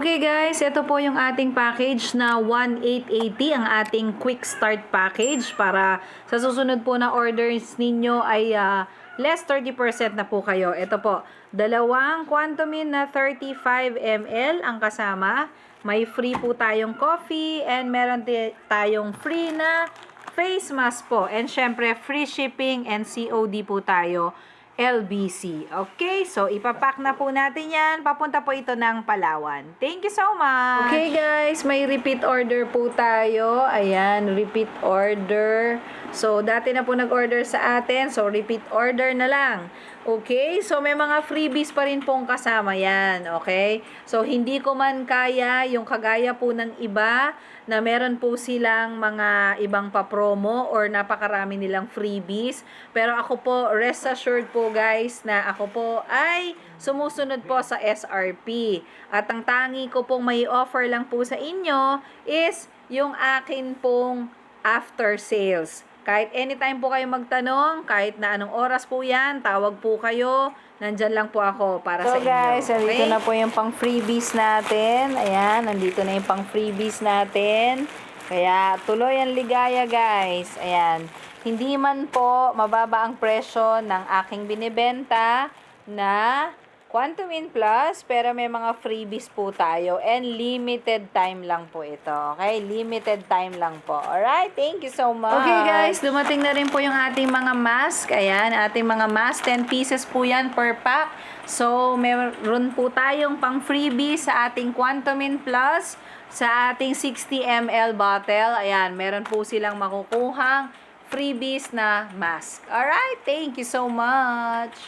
Okay guys, ito po yung ating package na 1,880, ang ating quick start package para sa susunod po na orders ninyo ay less 30% na po kayo. Ito po, dalawang Quantumin na 35 ml ang kasama. May free po tayong coffee and meron tayong free na face mask po. And syempre, free shipping and COD po tayo. LBC. Okay, so ipapack na po natin yan. Papunta po ito ng Palawan. Thank you so much. Okay guys, may repeat order po tayo. Ayan, repeat order. So, dati na po nag-order sa atin. So, repeat order na lang. Okay, so may mga freebies pa rin pong kasama yan. Okay, so hindi ko man kaya yung kagaya po ng iba na meron po silang mga ibang pa-promo or napakarami nilang freebies. Pero ako po, rest assured po guys na ako po ay sumusunod po sa SRP. At ang tangi ko pong may offer lang po sa inyo is yung akin pong after sales. Kahit anytime po kayo magtanong, kahit na anong oras po yan, tawag po kayo. Nandyan lang po ako para sa inyo. So guys, nandito na po yung pang freebies natin. Ayan, nandito na yung pang freebies natin. Kaya tuloy ang ligaya guys. Ayan, hindi man po mababa ang presyo ng aking binibenta na Quantumin Plus, pero may mga freebies po tayo and limited time lang po ito. Okay? Limited time lang po. Alright? Thank you so much. Okay guys, dumating na rin po yung ating mga mask. Ayan, ating mga mask. 10 pieces po yan per pack. So, meron po tayong pang freebies sa ating Quantumin Plus, sa ating 60 ml bottle. Ayan, meron po silang makukuhang freebies na mask. Alright? Thank you so much.